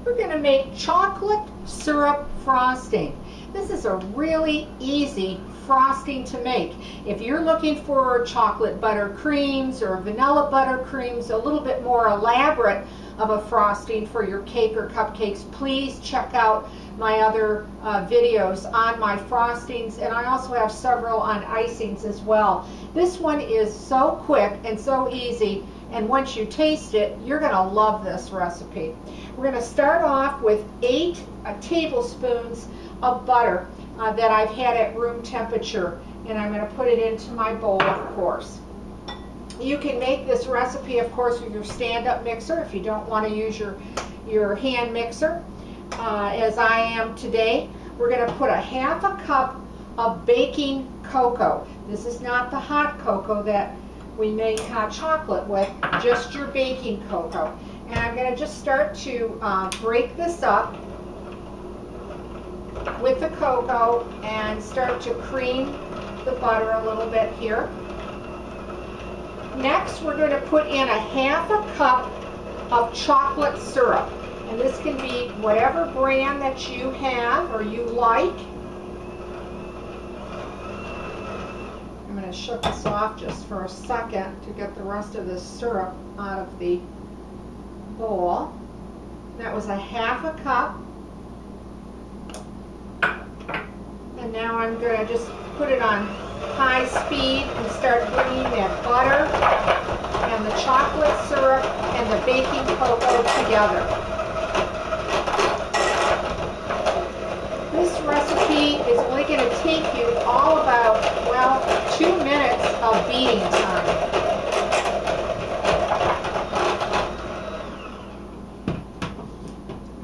we're going to make chocolate syrup frosting. This is a really easy frosting to make. If you're looking for chocolate buttercreams or vanilla buttercreams, a little bit more elaborate of a frosting for your cake or cupcakes, please check out my other videos on my frostings, and I also have several on icings as well. This one is so quick and so easy, and once you taste it, you're going to love this recipe. We're going to start off with 8 tablespoons of butter that I've had at room temperature, and I'm going to put it into my bowl, of course. You can make this recipe, of course, with your stand-up mixer if you don't want to use your hand mixer, as I am today. We're going to put 1/2 cup of baking cocoa. This is not the hot cocoa that we make hot chocolate with, just your baking cocoa. And I'm going to just start to break this up with the cocoa and start to cream the butter a little bit here. Next, we're going to put in 1/2 cup of chocolate syrup. And this can be whatever brand that you have or you like. I'm going to shut this off just for a second to get the rest of this syrup out of the bowl. That was 1/2 cup. And now I'm going to just put it on high speed and start bringing that butter and the chocolate syrup and the baking cocoa together. This recipe is only going to take you all about, well, 2 minutes of beating time.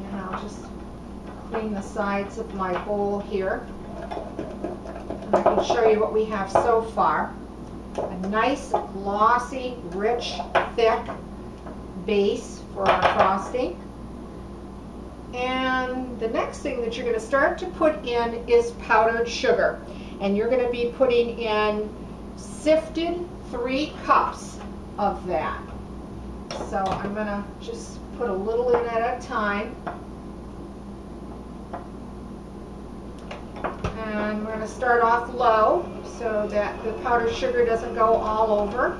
And I'll just clean the sides of my bowl here. And I can show you what we have so far. A nice, glossy, rich, thick base for our frosting. And the next thing that you're going to start to put in is powdered sugar. And you're going to be putting in sifted 3 cups of that. So I'm going to just put a little in at a time. And we're going to start off low so that the powdered sugar doesn't go all over.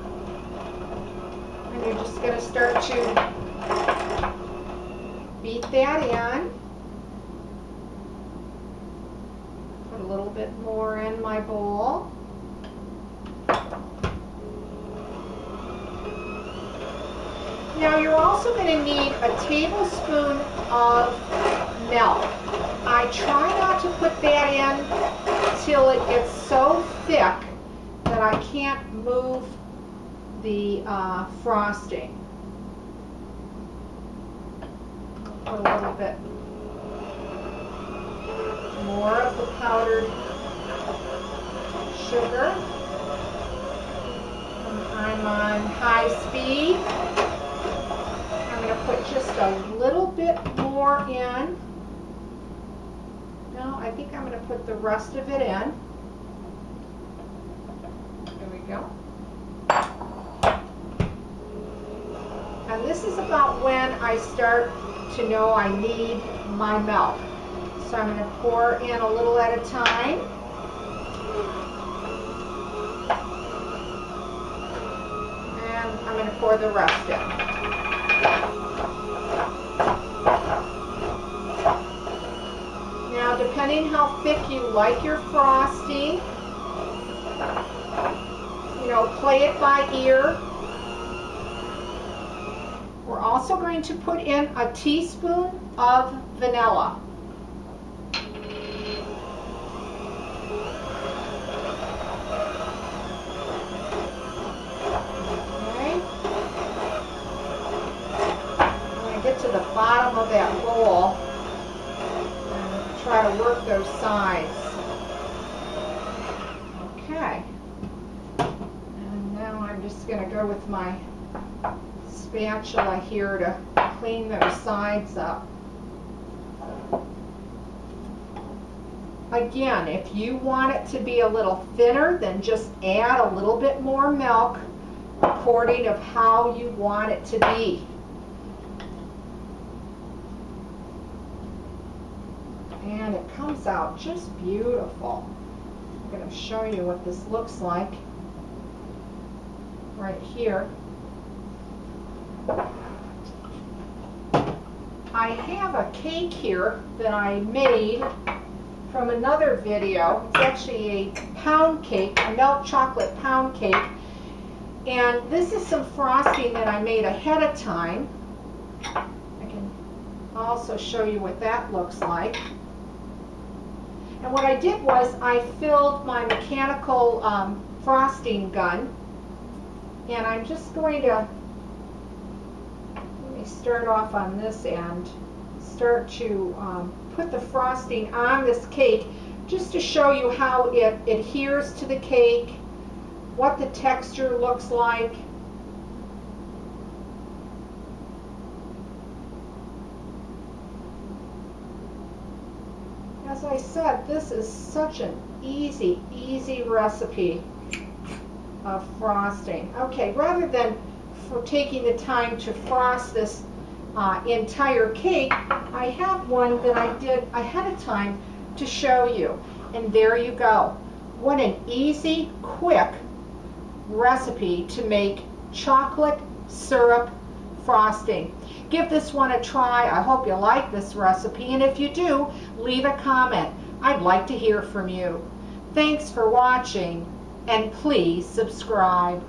And you're just going to start to beat that in. Put a little bit more in my bowl. Now you're also going to need a tablespoon of milk. I try not to put that in till it gets so thick that I can't move the frosting. Put a little bit more of the powdered sugar. I'm on high speed. I'm going to put just a little bit more in. No, I think I'm going to put the rest of it in. There we go. And this is about when I start to know I need my milk. So I'm going to pour in a little at a time. And I'm going to pour the rest in. Now, depending how thick you like your frosting, you know, play it by ear. We're also going to put in a teaspoon of vanilla. Okay. When I get to the bottom of that bowl, try to work those sides. Okay. And now I'm just going to go with my spatula here to clean those sides up. Again, if you want it to be a little thinner, then just add a little bit more milk according of how you want it to be. And it comes out just beautiful. I'm going to show you what this looks like right here. I have a cake here that I made from another video. It's actually a pound cake, a milk chocolate pound cake. And this is some frosting that I made ahead of time. I can also show you what that looks like. And what I did was I filled my mechanical frosting gun. And I'm just going to, let me start off on this end, start to put the frosting on this cake just to show you how it adheres to the cake, what the texture looks like. As I said, this is such an easy recipe of frosting. Okay, rather than for taking the time to frost this entire cake, I have one that I did ahead of time to show you. And there you go. What an easy, quick recipe to make chocolate syrup frosting. Give this one a try. I hope you like this recipe, and if you do, leave a comment. I'd like to hear from you. Thanks for watching, and please subscribe.